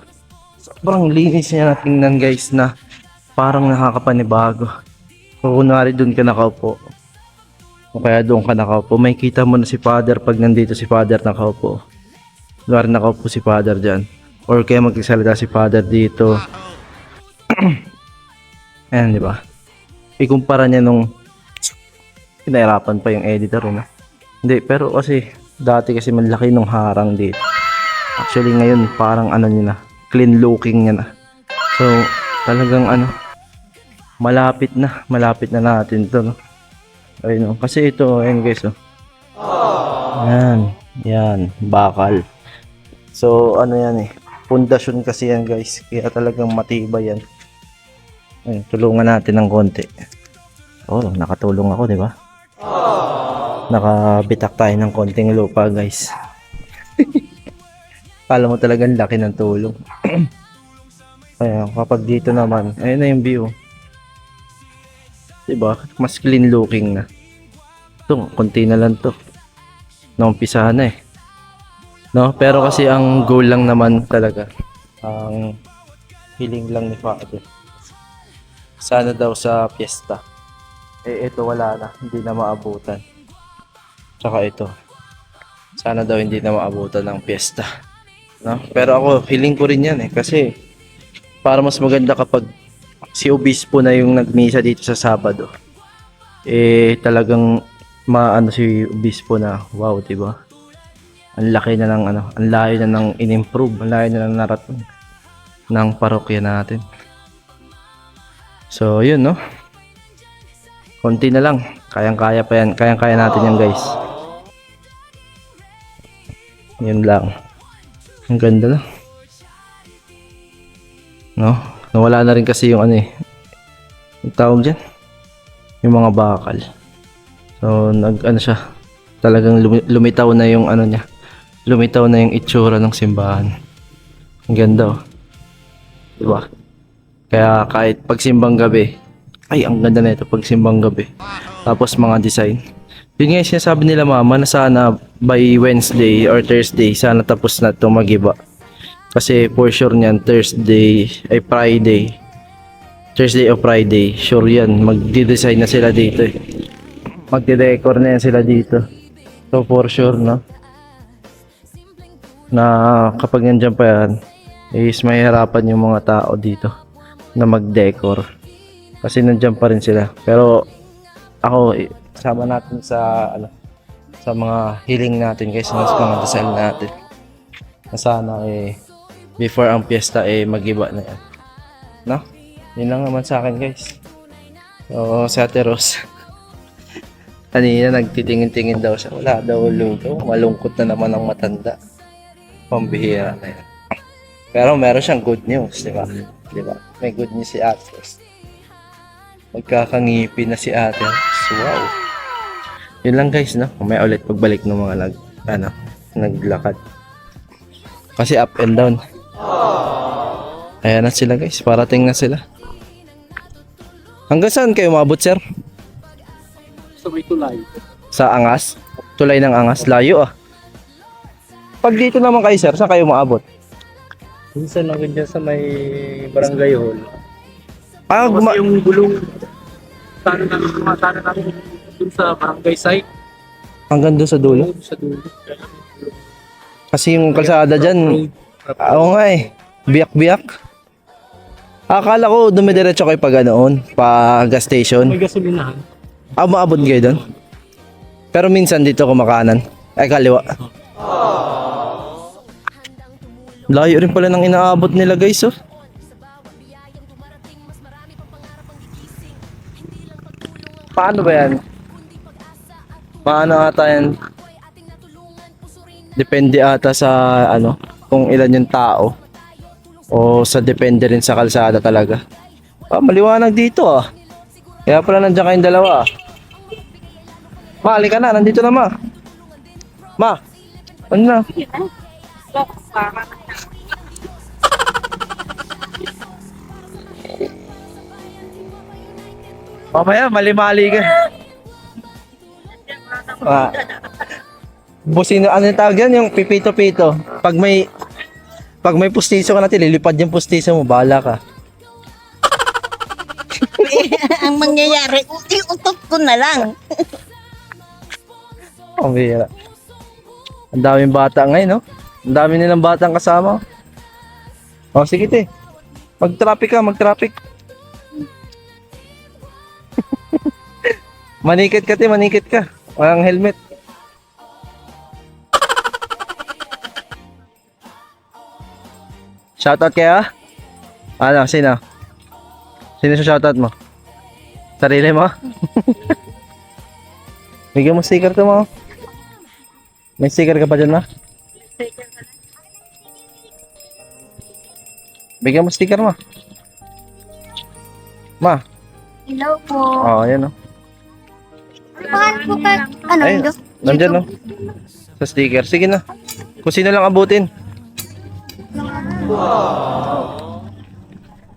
sobrang linis niya na tingnan guys na parang nakakapanibago. Kung kunwari doon ka nakaupo, o kaya doon ka nakaupo, may kita mo na si Father pag nandito si Father nakaupo. Kunwari nakaupo si Father dyan. Or kaya magsasalita si Father dito. Ayan, di ba? Ikumpara niya nung pinahirapan pa yung editor, no? Hindi, pero kasi dati kasi malaki nung harang dito. Actually ngayon parang niya na, clean looking niya na. So, talagang malapit na natin to, no? Ayun, no? Kasi ito, ayun guys, oh. Yan, bakal. So, yan pundasyon kasi yan guys, kaya talagang matibay yan. Ayun, tulungan natin ng konti. Oh, nakatulong ako, di ba? Nakabitak tayo ng konting lupa guys. Kala mo talagang laki ng tulong. Kaya kapag dito naman, ayun na yung view. Diba? Mas clean looking na. Ito, konti na lang to. Naumpisahan na eh. No? Pero kasi ang goal lang naman talaga, ang hiling lang ni Father. Sana daw sa piyesta. Ito wala na. Hindi na maabutan. Tsaka ito. Sana daw hindi na maabutan ng piyesta. No? Pero ako, feeling ko rin yan eh. Kasi para mas maganda kapag si Obispo na yung nagmisa dito sa Sabado. Talagang si Obispo na, wow, diba? Ang laki na ng ang layo na ng in-improve, ang layo na ng narating ng parokya natin. So, yun, no? Konti na lang. Kayang-kaya pa yan. Kayang-kaya natin yan, guys. Yun lang. Ang ganda lang. No? Nawala na rin kasi yung yung tawag dyan. Yung mga bakal. So, siya. Talagang lumitaw na yung niya. Lumitaw na yung itsura ng simbahan. Ang ganda, oh. Diba? Kaya kahit pagsimbang gabi, ay, ang ganda na ito pagsimbang gabi. Tapos mga design. Yun nga yung sinasabi nila mama na sana by Wednesday or Thursday, sana tapos na ito magiba. Kasi for sure niyan, Thursday o Friday, sure yan, magdi-design na sila dito eh. Magdi-decor na yan sila dito. So for sure, no? Na kapag nandiyan pa yan, is mahihirapan yung mga tao dito na mag-decor. Kasi nandiyan pa rin sila. Pero ako, sama natin sa sa mga hiling natin guys, sa mga dasal natin. Na sana before ang piyesta magiba na yan. No? Yun lang naman sa akin guys. Oo, si Ate Rose. Kanina nagtitingin-tingin daw siya. Wala daw luto. Malungkot na naman ang matanda. Pambihira na yan. Pero meron siyang good news, di ba? Di ba? May good news si Ate Rose. Magkakangipi na si Ate Rose. Wow. Yun lang guys, no? May ulit pagbalik ng mga naglakad. Kasi up and down. Ayan na sila guys. Parating na sila. Hanggang saan kayo umabot, sir? Sa may tulay. Sa Angas? Tulay ng Angas? Layo ah. Pag dito naman kayo, sir, saan kayo umabot? Minsan lang dyan sa may barangay hall. Ah, Kasi yung gulong sana namin dun sa barangay site, hanggang doon sa dulo? sa dulo. Kasi yung kalsada dyan, oo nga eh. Biyak-biyak. Akala ko dumidiretso kayo pa ganoon, pa gas station. May gasolinahan. Ah, maabot kayo doon? Pero minsan dito kumakanan. Ay, kaliwa. Layo rin pala ng inaabot nila guys, oh. Paano ba yan? Paano ata yan? Depende ata sa kung ilan yung tao. O sa depende rin sa kalsada talaga. Ah, maliwanag dito ah. Kaya pala nandiyan kayong dalawa ah. Ma, halika na. Nandito na ma. Ma. Ano na? Mamaya, mali-mali ka. Ah. Busino, ano yung tawag yan? Yung pipito-pito. Pag may pustiso ka natin, lilipad yung pustiso mo, bahala ka. Ang mangyayari, utot ko na lang. Ang bihira. Ang daming bata ngayon, no? Ang dami nilang batang kasama. O, sige te. Mag-traffic ka, mag-traffic. Manikit ka te, manikit ka. Walang helmet. Shoutout kaya? Ano, sino? Sino sa shoutout mo? Sarili mo? Bigyan mo sticker to mo. May sticker ka pa dyan, ma? Bigyan mo sticker mo. Ma. Hello po. Oh, ayan o. Paano po ka, ano, Ayun, nandyan no. Sa sticker. Sige na. Kung sino lang abutin.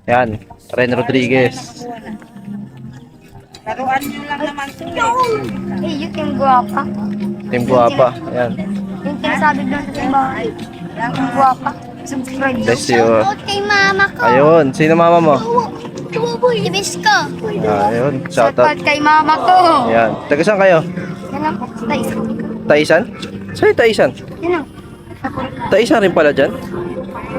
Yan. Ren Rodriguez. Eh, yung team guwapa. Team Guapa. Yan. Yung sinasabi doon sa bahay. Yung guwapa. Subscribe. Bless you. Shoutout kay mama ko. Ayun. Sino mama mo? Ibis ko. Ayun. Shoutout. Shoutout kay mama ko. Yan. Taga saan kayo? Yan lang po. Tayo. Taisan? Saan yung Taisan? Yan lang. Taisan rin pala dyan?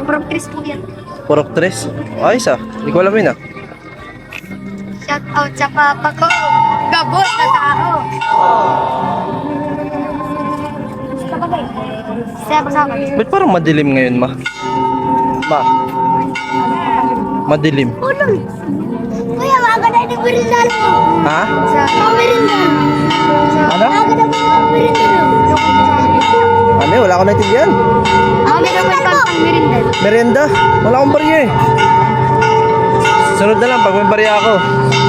From Chris po yan. Purok 3. Ayos ah. Hindi ko alam yun ah. Shoutout sa papa ko. Gabos na tao. Sabi sa akin. Ba't parang madilim ngayon, ma? Ma. Madilim. Kuya, maaga na yung merindal mo. Ha? Sa merindal. Ano? Maaga na yung merindal. Ano? Wala akong naintindihan. Meron pa pang merindal. Merienda? Wala akong barya eh. Sunod na lang pag may barya ako.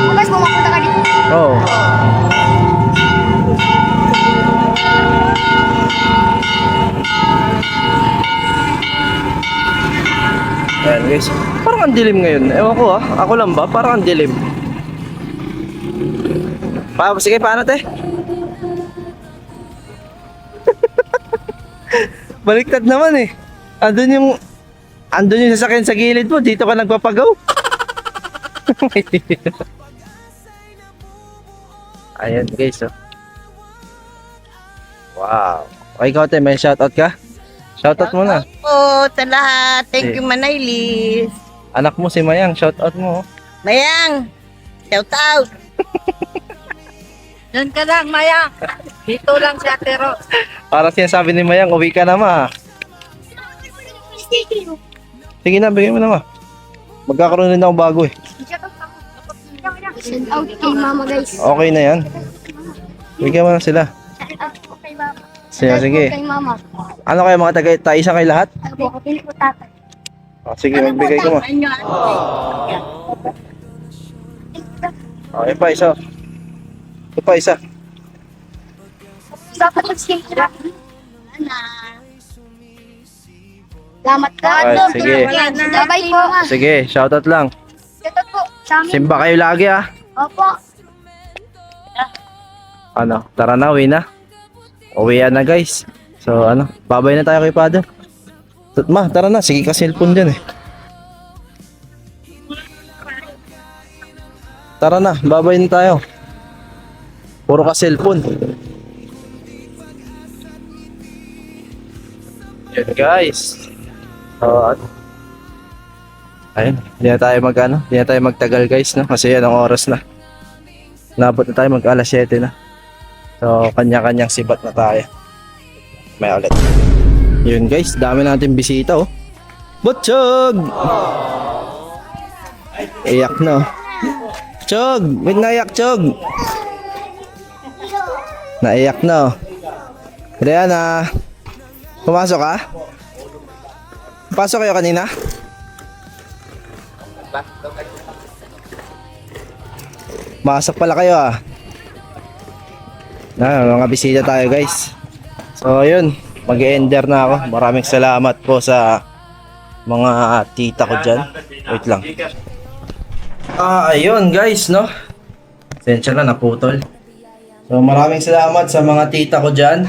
Bukas pumapunta ka dito. Oo. Ayan guys. Parang ang dilim ngayon. Ewan ko ah. Ako lang ba? Parang ang dilim. Sige, paano te? Baliktad naman eh. Andun yung sasakyan sa gilid mo. Dito ka nagpapagaw. Ayan guys oh. Wow. Okay, ikaw te, may shoutout ka? Shoutout mo na. Po sa lahat. Thank you, Manaylis. Anak mo si Mayang, shoutout mo. Oh. Mayang, shout out. Doon ka lang, Maya. Dito lang si Ate Rose. Para sinasabi ni Mayang, uwi ka na ma. Sige na, bigay mo na ma. Magkakaroon rin ako bago eh. Send out kay mama guys. Okay na yan. Bigyan mo na sila. Send out po kay mama. Sige, sige. Kay mama. Ano kayo mga taga Taisa kay lahat? Ako po po tatay. Sige, magbigay ko mo. Okay pa, isa. Ito pa, isa. Dapat mag-skip na. Salamat ka. Alright, sige. Bye po. Sige, shoutout lang. Ito po. Sa amin. Simba kayo lagi ah. Opo. Ano, tara na, uwi na. Uwian na guys. So ano, babay na tayo kay Father. Ma, tara na, sige ka cellphone dyan eh. Tara na, babay na tayo. Puro ka cellphone. Yan guys. So, ayun, hindi na tayo hindi na tayo magtagal guys, no? Kasi yan ang oras na. Nabot na tayo alas 7 na. So, kanya-kanyang sibat na tayo. May ulit. Yun guys, dami natin bisita oh. Butchog! Iyak na oh. Chog! Wait, naiyak Chog! Naiyak na oh. Rihanna, pumasok ka? Pasok kayo kanina? Masok pala kayo ah. Mga bisita tayo guys. So yun, mag-e-ender na ako. Maraming salamat po sa mga tita ko dyan. Wait lang. Ayun guys, no? Sensya na, naputol. So maraming salamat sa mga tita ko dyan.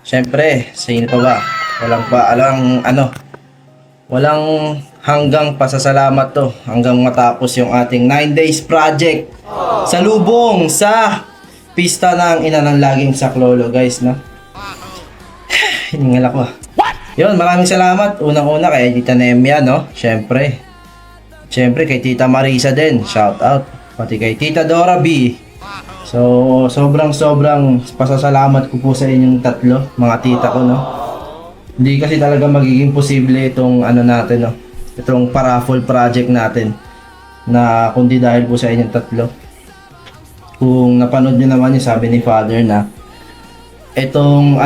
Siyempre, sino pa ba? Walang hanggang pasasalamat to hanggang matapos yung ating 9 days project sa lubong sa pista ng ina ng laging saklolo guys, no? Hiningal ako. Yun, maraming salamat. Unang-una kay Tita Nemia, no? Siyempre kay Tita Marisa din. Shout out. Pati kay Tita Dora B. So, sobrang pasasalamat ko po sa inyong tatlo, mga tita ko, no? Hindi kasi talaga magiging posible itong natin, no? Itong paraffol project natin na kundi dahil po sa inyong tatlo. Kung napanood nyo naman yung sabi ni Father na itong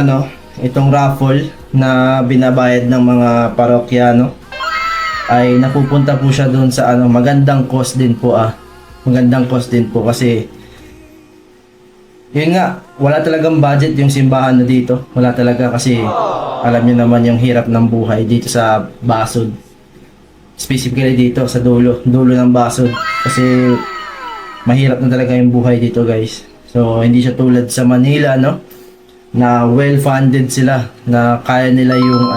raffle na binabayad ng mga parokyano ay napupunta po siya doon sa magandang cause din po Magandang cause din po kasi yun nga, wala talagang budget yung simbahan na dito. Wala talaga kasi alam niyo naman yung hirap ng buhay dito sa Basod. Specifically dito sa dulo ng Basod. Kasi mahirap na talaga yung buhay dito guys. So hindi siya tulad sa Manila, no? Na well-funded sila. Na kaya nila yung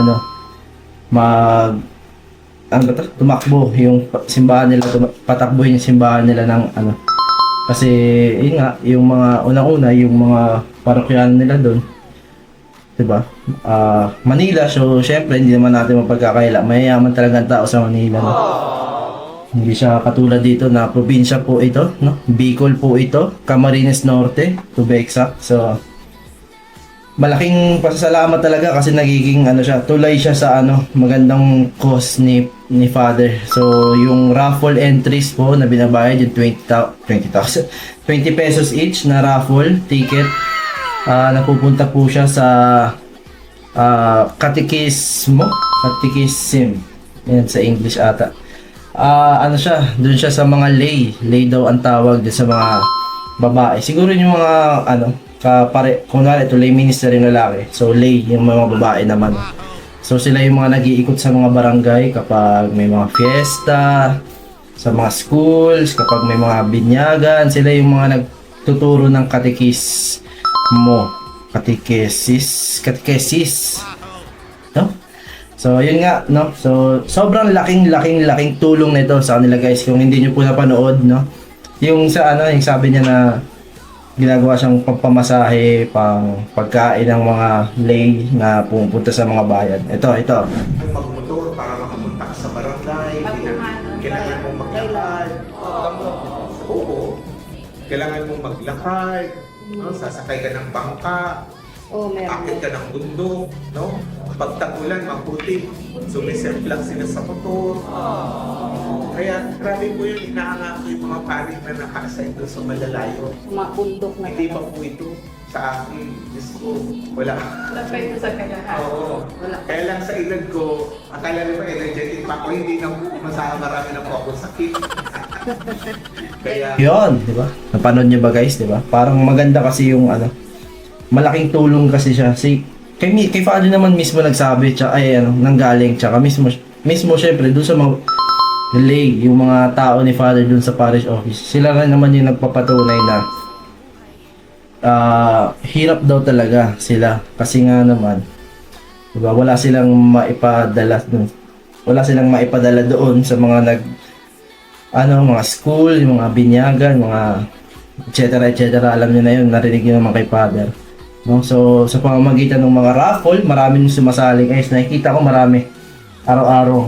tumakbo yung simbahan nila. Patakbuhin yung simbahan nila ng Kasi yun nga, yung mga unang-una, yung mga parokyano nila doon, diba? Manila, so syempre hindi naman natin mapagkakaila. Mayayaman talaga ang tao sa Manila, no? Hindi siya katulad dito na probinsya po ito, no? Bicol po ito, Camarines Norte, to be exact. So malaking pasasalamat talaga kasi nagiging tulay siya sa magandang cause ni Father. So yung raffle entries po na binabayad yung 20 pesos each na raffle ticket, napupunta po siya sa catechism yan sa English ata. Doon siya sa mga lay daw ang tawag din sa mga babae. Siguro yung mga kunwari ito lay minister yung lalaki, so lay yung mga babae naman. So sila yung mga nag-iikot sa mga barangay kapag may mga fiesta, sa mga schools, kapag may mga binyagan, sila yung mga nagtuturo ng catechesis, no? So yun nga, no? So sobrang laking tulong nito sa kanila guys. Kung hindi nyo po napanood, no? Yung yung sabi niya na ginagawa siyang pampamasahe, pang pagkain ng mga lay na pumunta sa mga bayan. Ito. Magmotor para makapunta ka sa barangay, kailangan mong maglakad. Oo. Kailangan mong maglakad, no? Sasakay ka ng bangka, akit ka ng bundok, no? Pag tag-ulan, maputi. So may surplus sila sa motor. Kaya grabe po yun, inaanga ko yung mga pari na naka-assign doon sa malalayo. Mga bundok na. Hindi pa po ito sa akin. Diyos ko, wala. Napay sa kanya. Oo. Kaya lang sa edad ko, akala nyo pa energetic pa ako, hindi na po marami na po ako sakit. Kaya, Yun, di ba? Napanood niyo ba guys, di ba? Parang maganda kasi yung ano, malaking tulong kasi siya. Kay Father naman mismo nagsabi, nanggaling, tsaka mismo syempre doon sa mga lay, yung mga tao ni Father doon sa parish office. Sila rin naman yung nagpapatunay na hirap daw talaga sila. Kasi nga naman, diba, wala silang maipadala doon sa mga mga school, yung mga binyagan, mga etc. Alam niyo na yun, narinig niyo naman kay Father. No? So, sa pamamagitan ng mga raffle, maraming sumasali. Guys, nakikita ko marami. Araw-araw,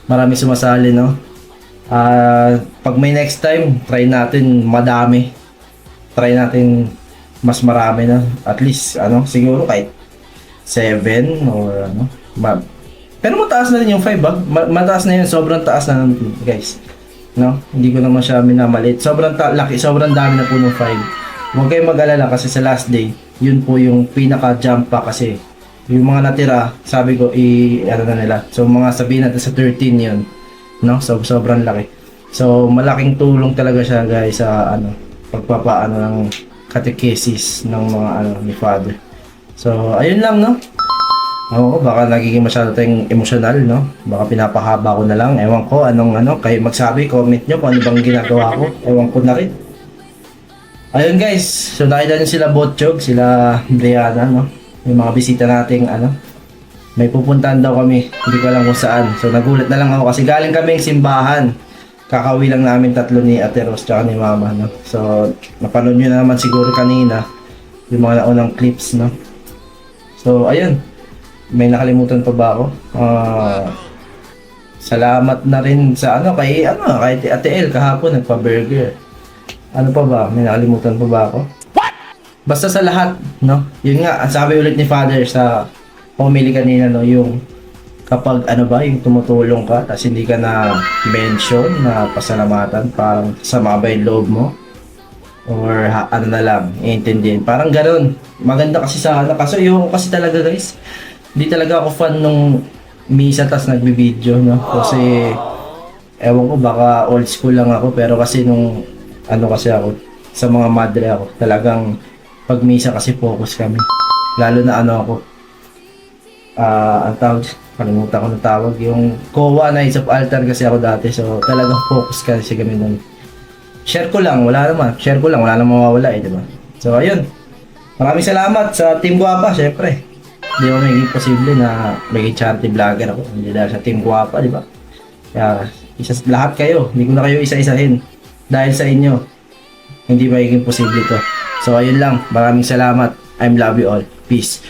marami sumasali, no? Pag may next time, try natin madami. Try natin mas marami na. At least, siguro kahit 7 or pero mataas na rin yung 5, ba? Mataas na yun, sobrang taas na guys. No? Hindi ko naman siya minamalit. Sobrang laki, sobrang dami na po ng 5. Huwag kayong mag-alala kasi sa last day, yun po yung pinaka-jump pa kasi yung mga natira, sabi ko, na nila. So, mga sabihin natin sa 13 yun. No? So, sobrang laki. So, malaking tulong talaga siya guys sa pagpapaano ng catechesis ng mga ni Father. So, ayun lang, no? Oo, baka nagiging masyado tayong emosyonal, no? Baka pinapahaba ko na lang. Ewan ko, kayo magsabi, comment nyo kung ano bang ginagawa ko. Ewan ko na rin. Ayun guys, so nakita nyo sila Botchog, sila Brianna, no? Yung mga bisita nating may pupuntahan daw kami, hindi ko alam kung saan. So nagulat na lang ako kasi galing kaming simbahan. Kakauwi lang namin tatlo ni Ate Rose tsaka ni Mama, no? So napanood nyo na naman siguro kanina yung mga naunang clips, no? So ayun, may nakalimutan pa ba ako? Salamat na rin sa kay Ate El kahapon nagpa-burger. Ano pa ba? May nakalimutan pa ba ako? Basta sa lahat, no? Yun nga, ang sabi ulit ni Father sa homily kanina, no? Yung kapag yung tumutulong ka, tapos hindi ka na mention na pasalamatan, parang sama ba yung loob mo? Or na lang, iintindihin. Parang ganun. Maganda kasi sa kaso yung kasi talaga guys, hindi talaga ako fan nung misa tas nagbi-video, no? Kasi, ewan ko, baka old school lang ako, pero kasi nung kasi ako, sa mga madre ako, talagang pag misa kasi focus kami. Lalo na ako, ang tawag, kalimutan ko ng tawag, yung COA Knights of Altar kasi ako dati, so talagang focus kasi kami nun. Share ko lang, wala namang mawawala diba? So ayun, maraming salamat sa Team Guapa, syempre. Hindi mo magiging posible na maging charity vlogger ako, hindi dahil sa Team Guapa, diba? Kaya, lahat kayo, hindi ko na kayo isa-isahin. Dahil sa inyo, hindi magiging posible to. So ayun lang, maraming salamat. I love you all. Peace.